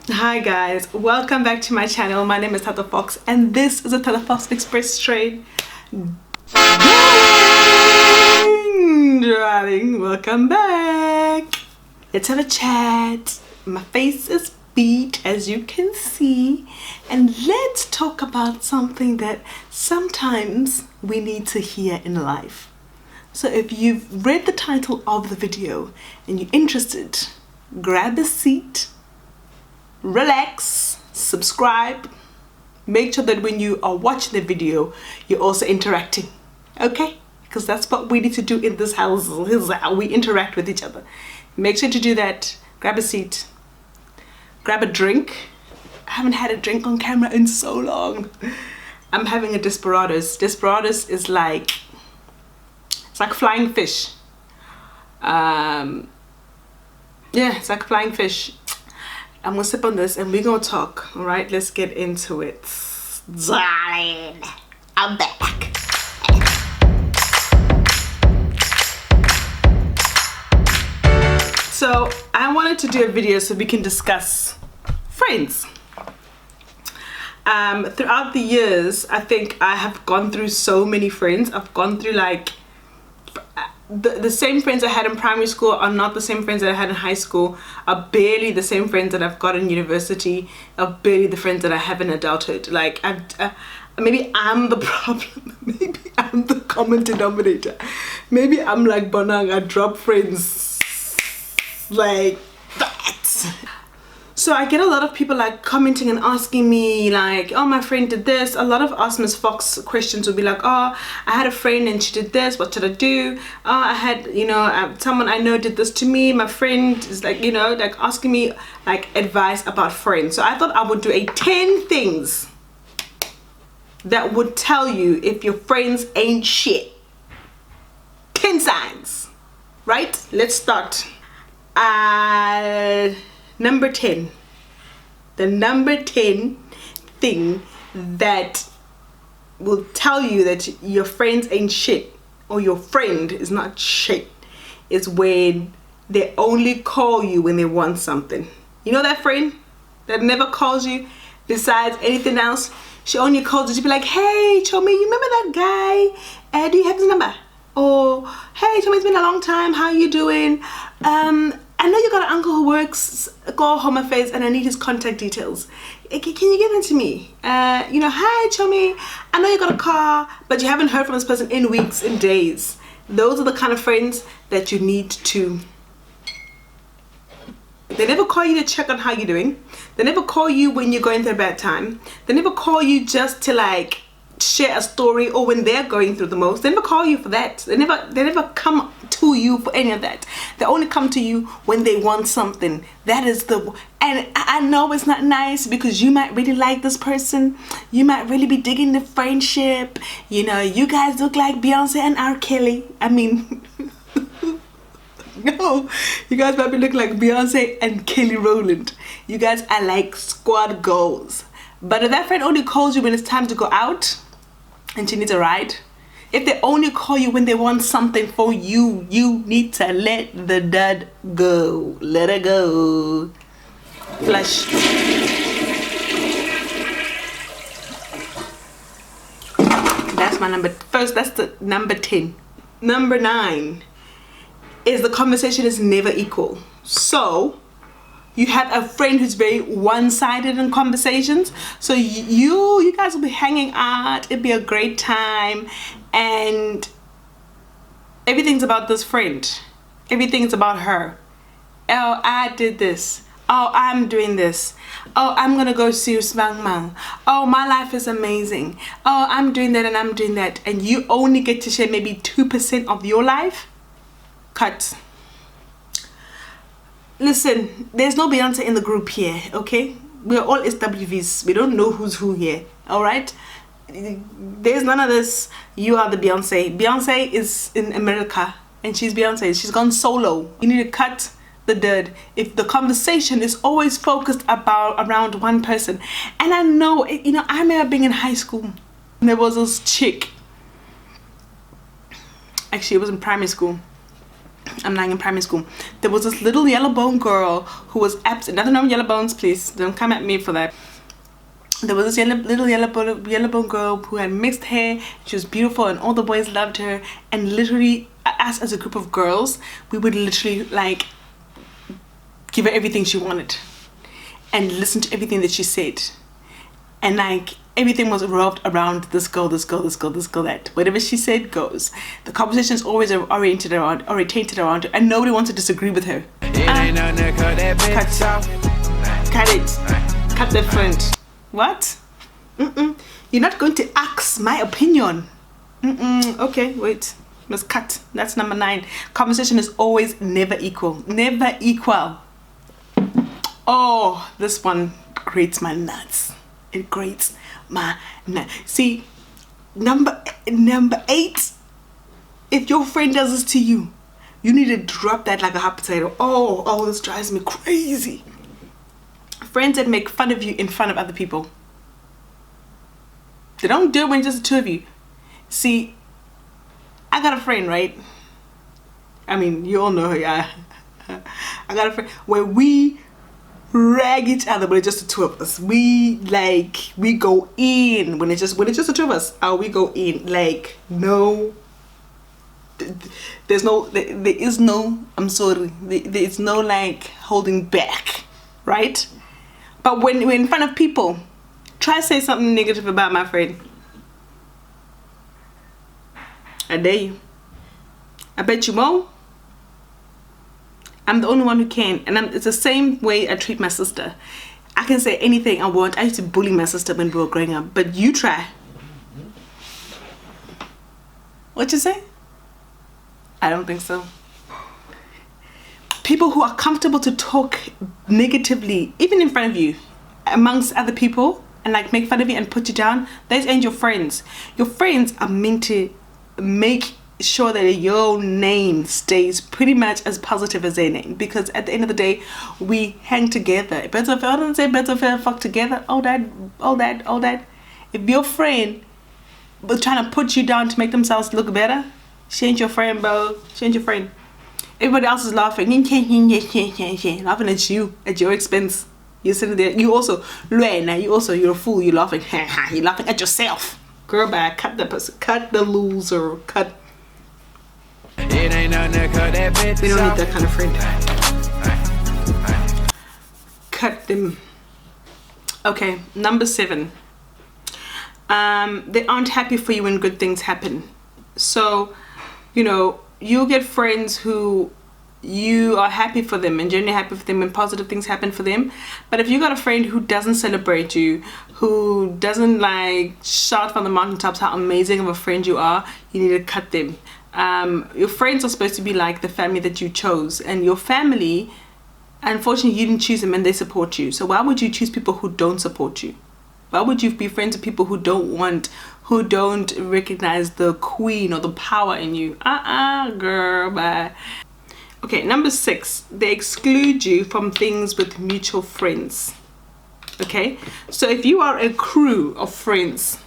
Hi guys, welcome back to my channel. My name is Tata Fox and this is a Tata Fox Express train. Darling, welcome back. Let's have a chat. My face is beat as you can see, and let's talk about something that sometimes we need to hear in life. So if you've read the title of the video and you're interested, grab a seat, relax, subscribe, make sure that when you are watching the video you're also interacting, okay? Because that's what we need to do in this house. This is how we interact with each other. Make sure to do that. Grab a seat, grab a drink. I haven't had a drink on camera in so long. I'm having a Desperados. Desperados is like, it's like flying fish. Yeah, it's like flying fish. I'm gonna sip on this and we're gonna talk. All right, let's get into it. Darling, I'm back. So I wanted to do a video so we can discuss friends. Throughout the years, I think I have gone through so many friends. I've gone through like the same friends I had in primary school are not the same friends that I had in high school, are barely the same friends that I've got in university, are barely the friends that I have in adulthood. Like maybe I'm the problem, maybe I'm the common denominator, maybe I'm like Bonang, I drop friends like that. So I get a lot of people like commenting and asking me like, oh, my friend did this. A lot of Ask Ms. Fox questions will be like, oh, I had a friend and she did this, what should I do? Oh, I had, you know, someone I know did this to me. My friend is like, you know, like asking me like advice about friends. So I thought I would do a 10 things that would tell you if your friends ain't shit. 10 signs, right? Let's start. Number 10. The number 10 thing that will tell you that your friends ain't shit or your friend is not shit is when they only call you when they want something. You know that friend that never calls you besides anything else? She only calls you to be like, hey, Chomi, you remember that guy? Do you have his number? Or, hey, Chomi, it's been a long time. How you doing? I know you got an uncle who works, go Home Affairs, and I need his contact details. Can you give them to me? You know, hi, Chomi, I know you got a car, but you haven't heard from this person in weeks, in days. Those are the kind of friends that you need to. They never call you to check on how you're doing. They never call you when you're going through a bad time. They never call you just to like share a story or when they're going through the most. They never call you for that. They never come to you for any of that. They only come to you when they want something. That is the, and I know it's not nice because you might really like this person. You might really be digging the friendship. You know, you guys look like Beyonce and R. Kelly. I mean, no, you guys might be looking like Beyonce and Kelly Rowland. You guys are like squad goals. But if that friend only calls you when it's time to go out and she needs a ride, if they only call you when they want something for you, you need to let the dud go. Let her go. Flush. That's my number. First, that's the number 10. Number 9 is the conversation is never equal. So you have a friend who's very one-sided in conversations. So you guys will be hanging out, it'll be a great time, and everything's about this friend. Everything's about her. Oh, I did this. Oh, I'm doing this. Oh, I'm gonna go see Smal. Oh, my life is amazing. Oh, I'm doing that and I'm doing that. And you only get to share maybe 2% of your life. Cut. Listen, there's no Beyonce in the group here, okay? We're all SWVs. We don't know who's who here, all right? There's none of this, you are the Beyonce. Beyonce is in America and she's Beyonce. She's gone solo. You need to cut the dirt if the conversation is always focused around one person. And I know, you know, I remember being in high school and there was this chick. Actually, it was in primary school. I'm lying, in primary school, there was this little yellow bone girl who was nothing wrong with yellow bones, please don't come at me for that. There was this little yellow bone girl who had mixed hair. She was beautiful and all the boys loved her, and literally us as a group of girls, we would literally like give her everything she wanted and listen to everything that she said, and like everything was revolved around this girl, that whatever she said goes. The conversation is always oriented around her, and nobody wants to disagree with her. Cut that friend. What? You're not going to ask my opinion. Okay, wait, must cut. That's number 9. Conversation is always never equal. Oh, this one grates my nuts. It grates my nuts. See, number 8, if your friend does this to you, you need to drop that like a hot potato. Oh, this drives me crazy. Friends that make fun of you in front of other people. They don't do it when just the two of you. See, I got a friend, right? I mean, you all know her, yeah. I got a friend where we rag each other, but it's just the two of us. We go in when it's just the two of us. We go in like no. There is no. I'm sorry. There is no like holding back, right? But when we're in front of people, try to say something negative about my friend. I dare you. I bet you won't. I'm the only one who can, and it's the same way I treat my sister. I can say anything I want. I used to bully my sister when we were growing up, but you try. What you say? I don't think so. People who are comfortable to talk negatively, even in front of you, amongst other people, and like make fun of you and put you down, those ain't your friends. Your friends are meant to make sure that your name stays pretty much as positive as their name, because at the end of the day, we hang together. I don't say better fuck together, all that. If your friend was trying to put you down to make themselves look better, she ain't your friend, bro. She ain't your friend. Everybody else is laughing, laughing at you, at your expense. You're sitting there, you're a fool, you're laughing, you're laughing at yourself. Girl, bye, cut that person, cut the loser, cut. It ain't nothing to cut that bitch. We don't need that kind of friend. Cut them. Okay, number 7. They aren't happy for you when good things happen. So, you'll get friends who you are happy for them and genuinely happy for them when positive things happen for them. But if you got a friend who doesn't celebrate you, who doesn't like shout from the mountaintops how amazing of a friend you are, you need to cut them. Your friends are supposed to be like the family that you chose, and your family, unfortunately, you didn't choose them and they support you. So why would you choose people who don't support you? Why would you be friends with people who don't recognize the queen or the power in you? Girl, bye. Okay, number 6, they exclude you from things with mutual friends. Okay, so if you are a crew of friends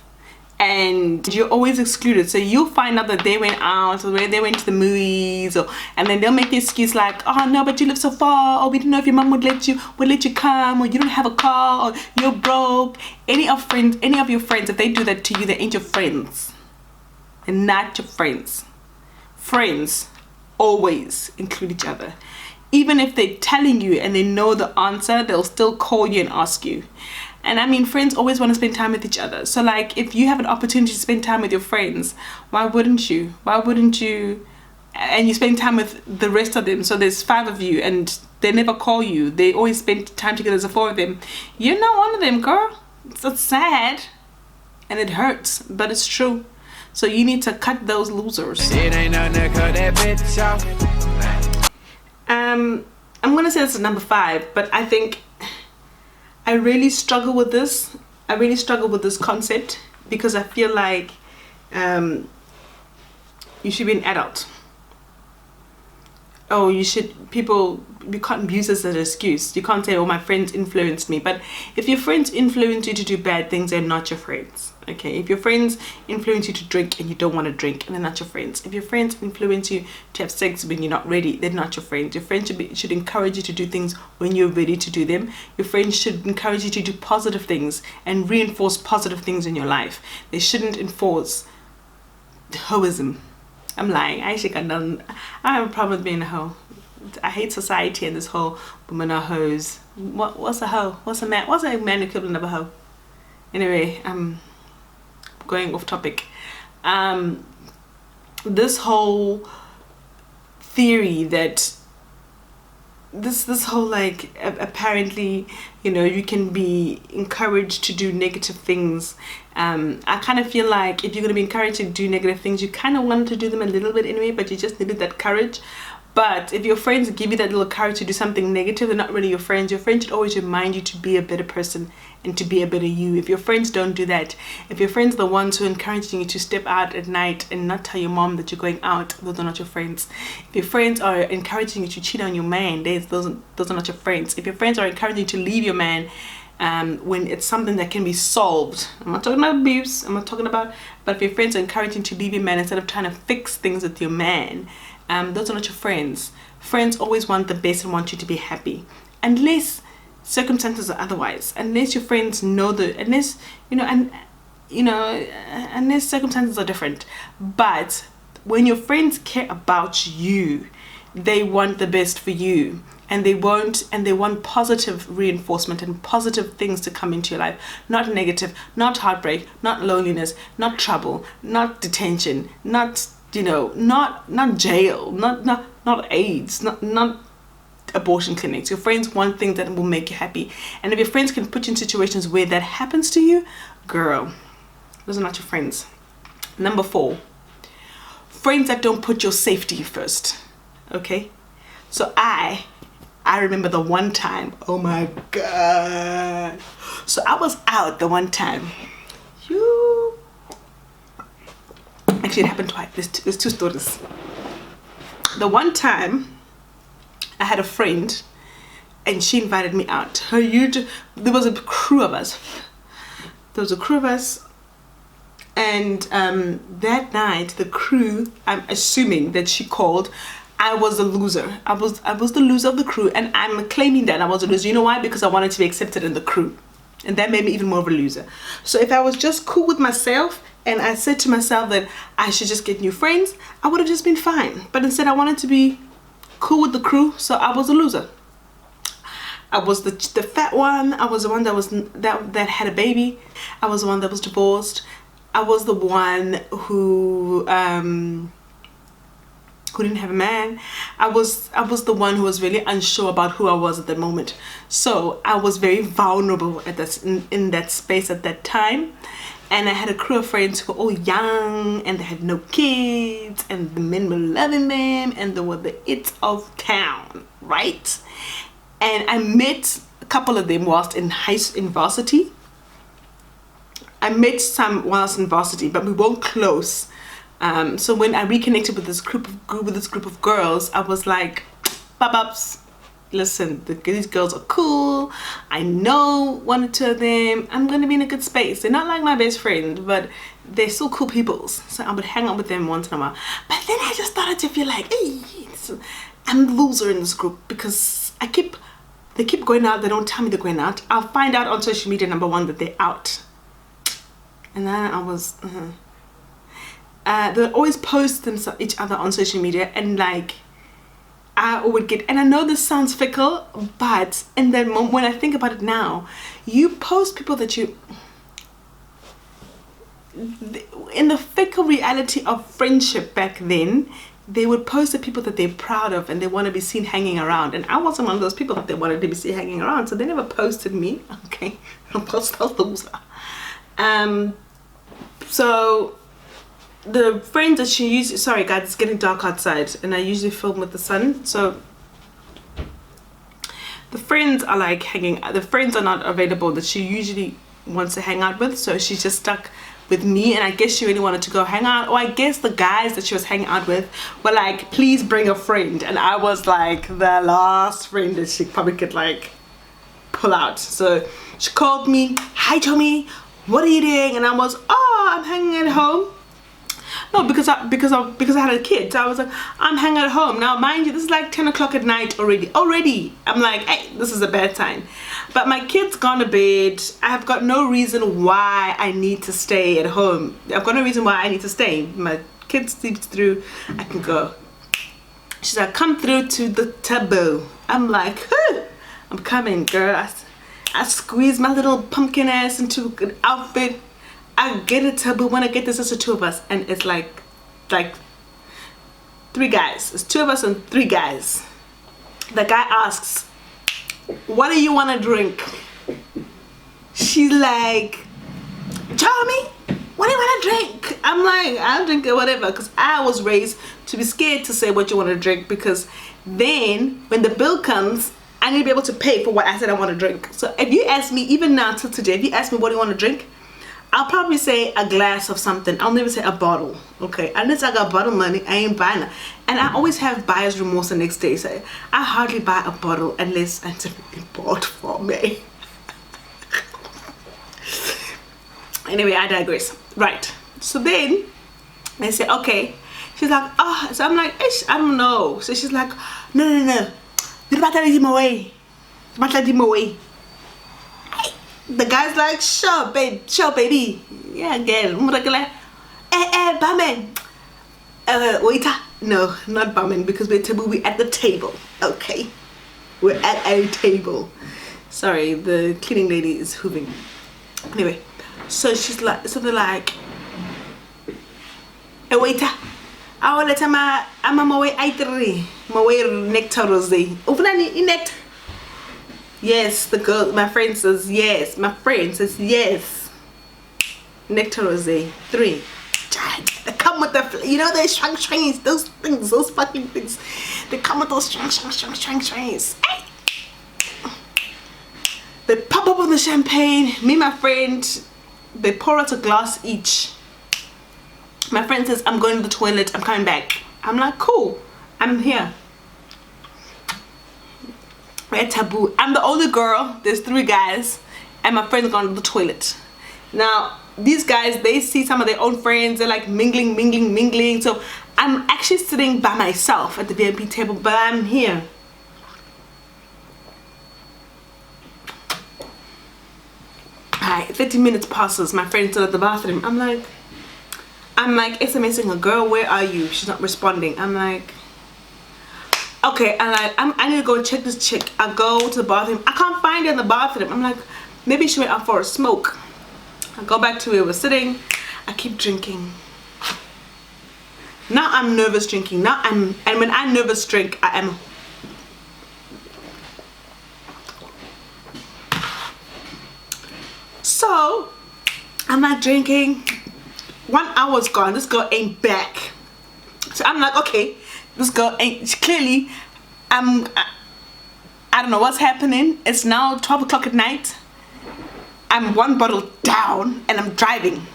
and you're always excluded, so you'll find out that they went out or they went to the movies, and then they'll make the excuse like, oh no, but you live so far, or we didn't know if your mom would let you come, or you don't have a car, or you're broke. Any of your friends, if they do that to you, they ain't your friends. They're not your friends. Friends always include each other. Even if they're telling you and they know the answer, they'll still call you and ask you. And I mean, friends always want to spend time with each other. So like, if you have an opportunity to spend time with your friends, why wouldn't you? And you spend time with the rest of them. So there's 5 of you and they never call you. They always spend time together as 4 of them. You're not one of them, girl. It's sad and it hurts, but it's true. So you need to cut those losers. It ain't nothing to cut that bitch off. I'm gonna say this is number 5, but I think I really struggle with this. I really struggle with this concept because I feel like you should be an adult. oh, you can't use this as an excuse. You can't say, oh, my friends influenced me. But if your friends influence you to do bad things, they're not your friends. Okay, if your friends influence you to drink and you don't want to drink, and they're not your friends. If your friends influence you to have sex when you're not ready, they're not your friends. Your friends should encourage you to do things when you're ready to do them. Your friends should encourage you to do positive things and reinforce positive things in your life. They shouldn't enforce hoism. I'm lying. I have a problem with being a hoe. I hate society and this whole women are hoes. What's a hoe? What's a man equivalent of a hoe? Anyway, going off topic. This whole theory that this whole like apparently, you know, you can be encouraged to do negative things. I kind of feel like if you're going to be encouraged to do negative things, you kind of want to do them a little bit anyway, but you just needed that courage. But if your friends give you that little courage to do something negative, they're not really your friends. Your friends should always remind you to be a better person and to be a better you. If your friends don't do that, if your friends are the ones who are encouraging you to step out at night and not tell your mom that you're going out, those are not your friends. If your friends are encouraging you to cheat on your man, those are not your friends. If your friends are encouraging you to leave your man when it's something that can be solved, I'm not talking about abuse, I'm not talking about, but if your friends are encouraging you to leave your man instead of trying to fix things with your man, those are not your friends. Friends always want the best and want you to be happy, unless circumstances are otherwise. Unless your friends know unless circumstances are different. But when your friends care about you, they want the best for you, and they want positive reinforcement and positive things to come into your life, not negative, not heartbreak, not loneliness, not trouble, not detention, not jail, not AIDS, not abortion clinics. Your friends want things that will make you happy. And if your friends can put you in situations where that happens to you, girl, those are not your friends. Number 4, friends that don't put your safety first. Okay? So I remember the one time, oh my God. So I was out the one time. Actually, it happened twice. There's 2 stories. The one time, I had a friend, and she invited me out. There was a crew of us. And that night, the crew, I'm assuming that she called, I was the loser. I was the loser of the crew, and I'm claiming that I was a loser. You know why? Because I wanted to be accepted in the crew. And that made me even more of a loser. So if I was just cool with myself, and I said to myself that I should just get new friends, I would have just been fine. But instead I wanted to be cool with the crew, so I was a loser. I was the fat one. I was the one that had a baby. I was the one that was divorced. I was the one who didn't have a man. I was the one who was really unsure about who I was at the moment. So I was very vulnerable at in that space at that time. And I had a crew of friends who were all young, and they had no kids, and the men were loving them, and they were the it of town, right? And I met a couple of them whilst in varsity. I met some whilst in varsity, but we weren't close. So when I reconnected with this group of girls, I was like, "Bub-ups, listen, these girls are cool. I know 1 or 2 of them. I'm gonna be in a good space. They're not like my best friend, but they're still cool peoples." So I would hang out with them once in a while. But then I just started to feel like, hey, I'm the loser in this group, because they keep going out. They don't tell me they're going out. I'll find out on social media, number 1, that they're out. And then I was, they'll always post each other on social media, and like, I would get, and I know this sounds fickle, but in that moment, when I think about it now, you post people that you, in the fickle reality of friendship back then, they would post the people that they're proud of and they want to be seen hanging around. And I wasn't one of those people that they wanted to be seen hanging around, so they never posted me. Okay, I'm post a loser. So the friends that she uses, sorry guys, it's getting dark outside and I usually film with the sun, so the friends are not available that she usually wants to hang out with, so she's just stuck with me, and I guess she really wanted to go hang out, or I guess the guys that she was hanging out with were like, please bring a friend, and I was like the last friend that she probably could like pull out. So she called me, hi Tommy, what are you doing? And I was, oh, I'm hanging at home. No, because I had a kid, so I was like, I'm hanging at home. Now mind you, this is like 10 o'clock at night already. I'm like, hey, this is a bad sign. But my kid's gone to bed. I have got no reason why I need to stay at home. I've got no reason why I need to stay. My kid sleeps through, I can go. She's like, come through to the taboo. I'm like, huh, I'm coming, girl. I squeeze my little pumpkin ass into an outfit. I get a taboo. When I get this, it's the two of us, and it's like 3 guys. It's 2 of us and 3 guys. The guy asks, what do you want to drink? She's like, Tommy, what do you want to drink? I'm like, I'll drink it, whatever, because I was raised to be scared to say what you want to drink, because then when the bill comes, I need to be able to pay for what I said I want to drink. So if you ask me, even now till today, if you ask me what do you want to drink, I'll probably say a glass of something. I'll never say a bottle, okay? Unless I got bottle money, I ain't buying it. And I always have buyer's remorse the next day. So I hardly buy a bottle unless it's bought for me. Anyway, I digress. Right. So then they say, okay. She's like, oh. So I'm like, ish, I don't know. So she's like, no. The guy's like, sure, baby. Yeah, girl. Barman. Waiter. No, not barman, because we're taboo. We're at the table. Okay. We're at a table. Sorry, the cleaning lady is hooving. Anyway, so she's like, so they're like, a waiter. I will let him, I'm on my way, my way nectar rose. Nectar. Yes, the girl, my friend says yes. My friend says yes. Nectar rose 3. They come with the, you know, those strings, those things, those fucking things. They come with those strings. Hey! They pop up on the champagne. Me and my friend, they pour out a glass each. My friend says, I'm going to the toilet, I'm coming back. I'm like, cool, I'm here. We're taboo. I'm the only girl, there's 3 guys, and my friend's going to the toilet. Now, these guys, they see some of their own friends, they're like mingling. So I'm actually sitting by myself at the VIP table, but I'm here. Alright, 30 minutes passes, my friend's still at the bathroom. I'm like SMSing her, girl, where are you? She's not responding. I'm like, okay, I need to go and check this chick. I go to the bathroom. I can't find her in the bathroom. I'm like, maybe she went out for a smoke. I go back to where we're sitting. I keep drinking. Now I'm nervous drinking. And when I nervous drink, I am. So I'm not drinking. 1 hour's gone. This girl ain't back. So I'm like, okay, this girl ain't, clearly I don't know what's happening. It's now 12 o'clock at night. I'm 1 bottle down and I'm driving.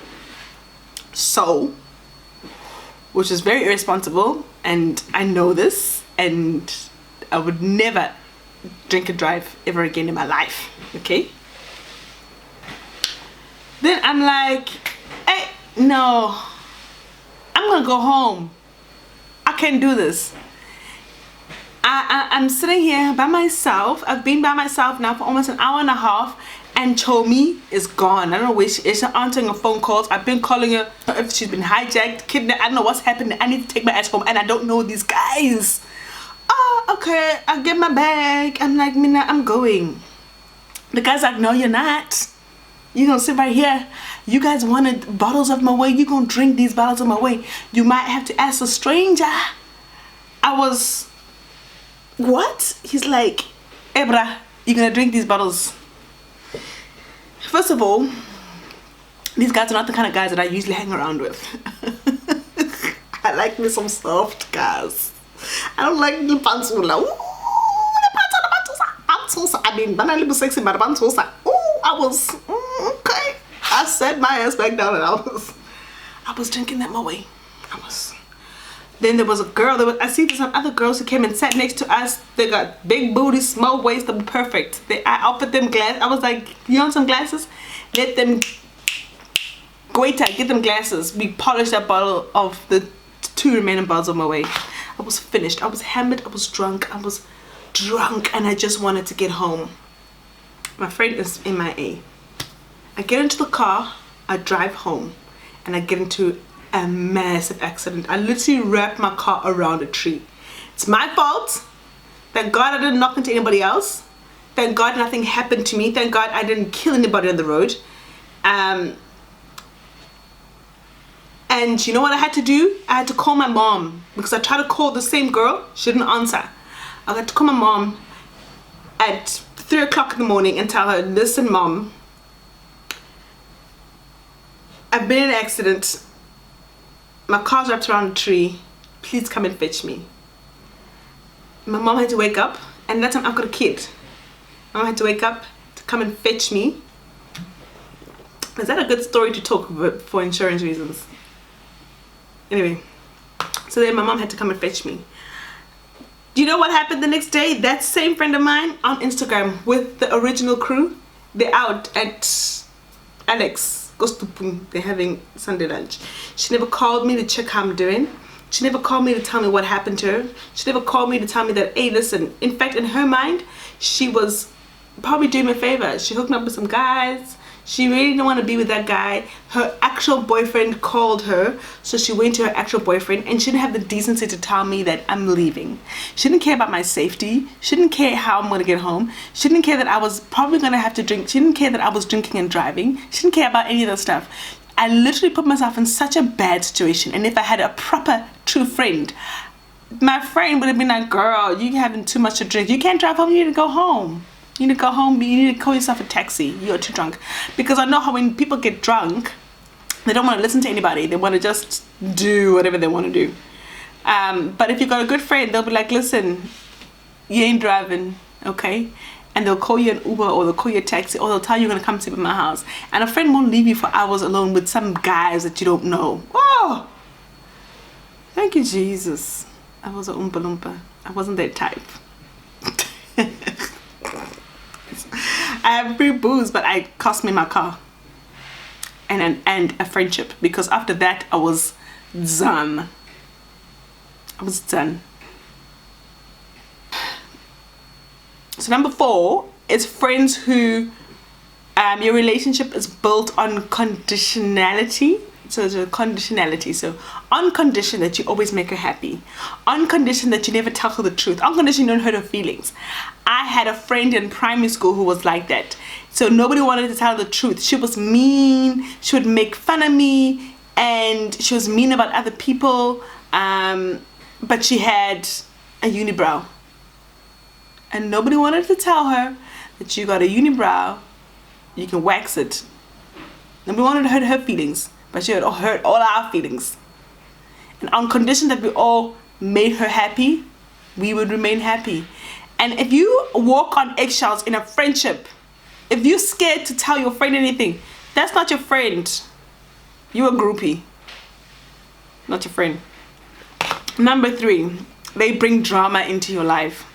So, which is very irresponsible, and I know this, and I would never drink and drive ever again in my life, okay? Then I'm like, hey, no, I'm gonna go home. I can't do this. I'm sitting here by myself. I've been by myself now for almost an hour and a half, and Chomi is gone. I don't know where she is. She's answering her phone calls. I've been calling her if she's been hijacked, kidnapped. I don't know what's happening. I need to take my ass home, and I don't know these guys. Oh, okay, I get my bag. I'm like, Mina, I'm going. The guy's like, no, you're not. You're gonna sit right here. You guys wanted bottles of my way. You're gonna drink these bottles of my way. You might have to ask a stranger. I was, what? He's like, hey bruh, you're gonna drink these bottles. First of all, these guys are not the kind of guys that I usually hang around with. I like me some soft guys. I don't like the pansula. I mean, banana little sexy, but pansula. I was okay. I sat my ass back down and I was drinking that away. Then there was a girl, I see some other girls who came and sat next to us. They got big booties, small waist, they were perfect. I offered them glasses. I was like, you want some glasses? Let them, waiter, get them glasses. We polished that bottle of the 2 remaining bottles of my way. I was finished. I was hammered, I was drunk, and I just wanted to get home. My friend is MIA. I get into the car, I drive home, and I get into a massive accident. I literally wrapped my car around a tree. It's my fault. Thank God I didn't knock into anybody else. Thank God nothing happened to me. Thank God I didn't kill anybody on the road. And you know what I had to do? I had to call my mom because I tried to call the same girl. She didn't answer. I had to call my mom at 3 o'clock in the morning and tell her, listen mom, I've been in an accident. My car's wrapped around a tree. Please come and fetch me. My mom had to wake up, and that time I've got a kid. My mom had to wake up to come and fetch me. Is that a good story to talk about for insurance reasons? Anyway, so then my mom had to come and fetch me. Do you know what happened the next day? That same friend of mine on Instagram with the original crew, they're out at Alex. They're having Sunday lunch. She never called me to check how I'm doing. She never called me to tell me what happened to her. She never called me to tell me that, hey, listen, in fact, in her mind, she was probably doing me a favor. She hooked me up with some guys. She really didn't want to be with that guy. Her actual boyfriend called her, so she went to her actual boyfriend, and she didn't have the decency to tell me that I'm leaving. She didn't care about my safety. She didn't care how I'm going to get home. She didn't care that I was probably going to have to drink. She didn't care that I was drinking and driving. She didn't care about any of that stuff. I literally put myself in such a bad situation, and if I had a proper, true friend, my friend would have been like, girl, you're having too much to drink. You can't drive home. You need to go home. You need to go home. You need to call yourself a taxi. You're too drunk. Because I know how when people get drunk, they don't want to listen to anybody. They want to just do whatever they want to do. But if you've got a good friend, they'll be like, listen, you ain't driving, okay? And they'll call you an Uber, or they'll call you a taxi, or they'll tell you you're going to come sleep at my house. And a friend won't leave you for hours alone with some guys that you don't know. Oh! Thank you, Jesus. I was a Oompa Loompa. I wasn't that type. I have free booze, but it cost me my car and a friendship, because after that I was done. So number 4 is friends who your relationship is built on conditionality. So there's a conditionality. So on condition that you always make her happy, on condition that you never tell her the truth, on condition you don't hurt her feelings. I had a friend in primary school who was like that. So nobody wanted to tell her the truth. She was mean. She would make fun of me, and she was mean about other people. But she had a unibrow, and nobody wanted to tell her that you got a unibrow. You can wax it. Nobody wanted to hurt her feelings, but she would hurt all our feelings. And on condition that we all made her happy, we would remain happy. And if you walk on eggshells in a friendship, if you're scared to tell your friend anything, that's not your friend. You're a groupie, not your friend. Number 3, they bring drama into your life.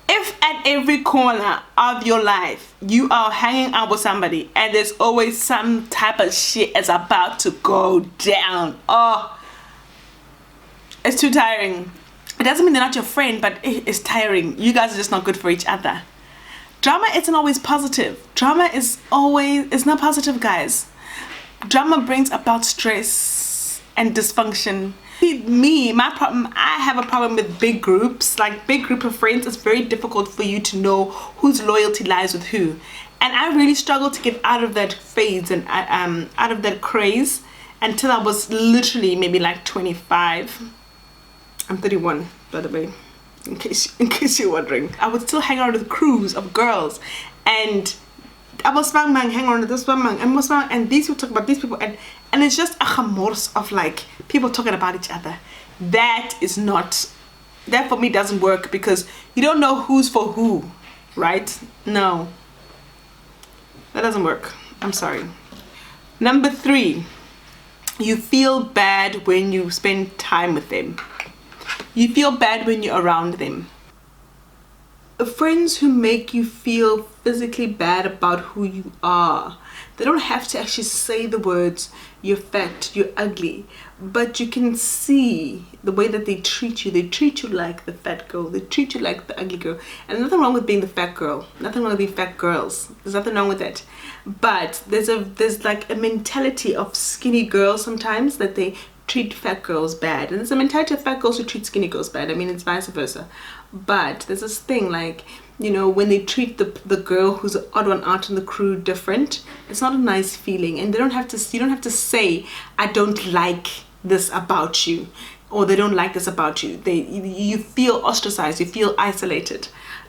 If at every corner of your life you are hanging out with somebody and there's always some type of shit is about to go down, oh, it's too tiring. It doesn't mean they're not your friend, but it's tiring. You guys are just not good for each other. Drama isn't always positive. Drama is not positive, guys. Drama brings about stress and dysfunction. My problem, I have a problem with big groups. Like big group of friends, it's very difficult for you to know whose loyalty lies with who. And I really struggled to get out of that phase and out of that craze until I was literally maybe like 25. I'm 31, by the way, in case you're wondering. I would still hang out with crews of girls, and I was hang around with this one and these people talk about these people, and it's just a chamors of like people talking about each other. That for me doesn't work, because you don't know who's for who, right? No, that doesn't work. I'm sorry. Number 3, you feel bad when you spend time with them. You feel bad when you're around them. Friends who make you feel physically bad about who you are. They don't have to actually say the words, you're fat, you're ugly, but you can see the way that they treat you. They treat you like the fat girl. They treat you like the ugly girl. And nothing wrong with being the fat girl. Nothing wrong with being fat girls. There's nothing wrong with that. But there's like a mentality of skinny girls sometimes that they treat fat girls bad. And there's a mentality of fat girls who treat skinny girls bad. I mean, it's vice versa. But there's this thing like, you know, when they treat the girl who's the odd one out in the crew different, it's not a nice feeling. And you don't have to say, I don't like this about you, or they don't like this about you. You feel ostracized, you feel isolated.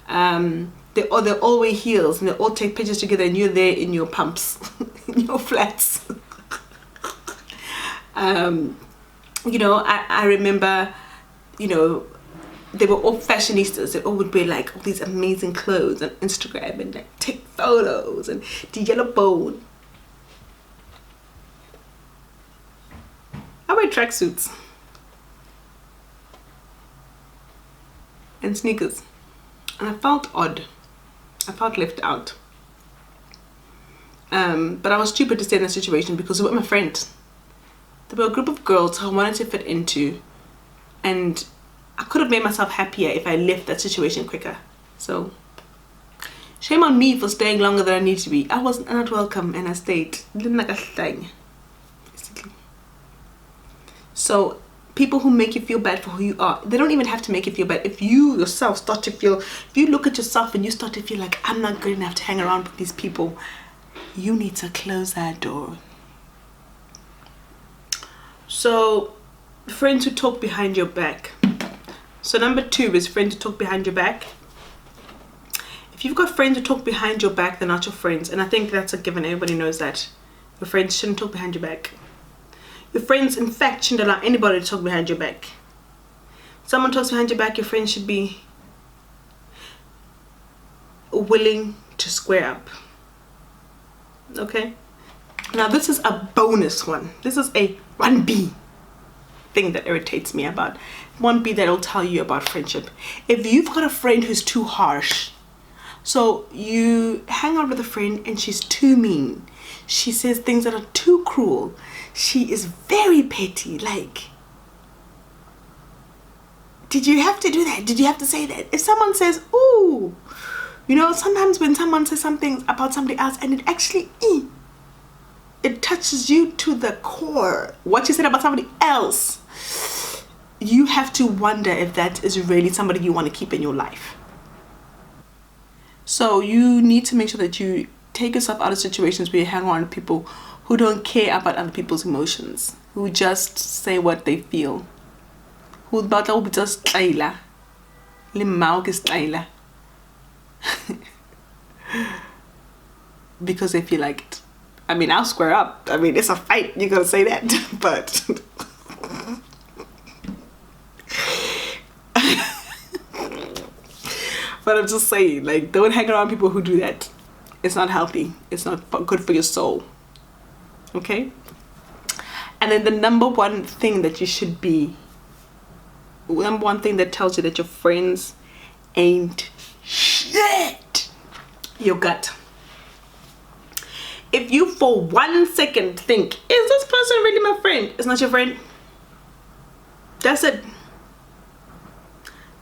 They all wear heels and they all take pictures together, and you're there in your pumps, in your flats. You know, I remember, you know, they were all fashionistas. They all would wear like all these amazing clothes on Instagram and like take photos and the yellow bone. I wear tracksuits and sneakers, and I felt odd. I felt left out. But I was stupid to stay in that situation because they were my friends. They were a group of girls who I wanted to fit into, and I could have made myself happier if I left that situation quicker. So shame on me for staying longer than I need to be. I was not welcome and I stayed. Didn't like a thing, basically. So people who make you feel bad for who you are, they don't even have to make you feel bad. If you yourself start to feel, if you look at yourself and you start to feel like I'm not good enough to hang around with these people, you need to close that door. So friends who talk behind your back. So number 2 is friends who talk behind your back. If you've got friends who talk behind your back, they're not your friends. And I think that's a given. Everybody knows that. Your friends shouldn't talk behind your back. Your friends, in fact, shouldn't allow anybody to talk behind your back. If someone talks behind your back, your friends should be willing to square up. Okay? Now this is a bonus one. This is a 1B thing that irritates me about 1B that'll tell you about friendship. If you've got a friend who's too harsh, so you hang out with a friend and she's too mean, she says things that are too cruel, she is very petty, like, did you have to do that? Did you have to say that? If someone says, ooh, you know, sometimes when someone says something about somebody else and it actually it touches you to the core, what you said about somebody else, you have to wonder if that is really somebody you want to keep in your life. So you need to make sure that you take yourself out of situations where you hang around people who don't care about other people's emotions, who just say what they feel, who batla go just tlaila le mmao ke tlaila because they feel like it. I mean, I'll square up. I mean, it's a fight, you're gonna say that, but but I'm just saying, like, don't hang around people who do that. It's not healthy. It's not good for your soul. Okay? And then the number one thing that you should be, number one thing that tells you that your friends ain't shit, your gut. If you for 1 second think, is this person really my friend? It's not your friend. That's it.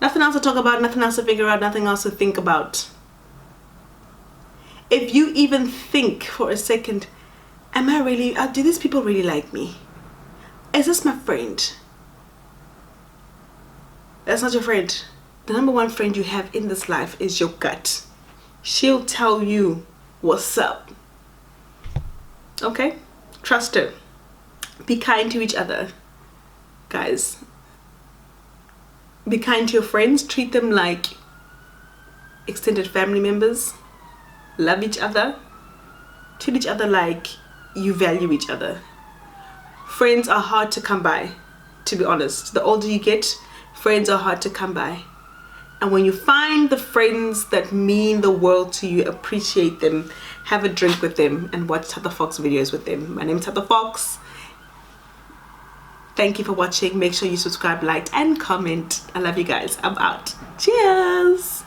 Nothing else to talk about, nothing else to figure out, nothing else to think about. If you even think for a second, am I really, do these people really like me? Is this my friend? That's not your friend. The number one friend you have in this life is your gut. She'll tell you what's up. Okay? Trust her. Be kind to each other. Guys, be kind to your friends. Treat them like extended family members. Love each other. Treat each other like you value each other. Friends are hard to come by, to be honest. The older you get, friends are hard to come by. And when you find the friends that mean the world to you, appreciate them, have a drink with them, and watch Tata Fox videos with them. My name is Tata Fox. Thank you for watching. Make sure you subscribe, like, and comment. I love you guys. I'm out. Cheers.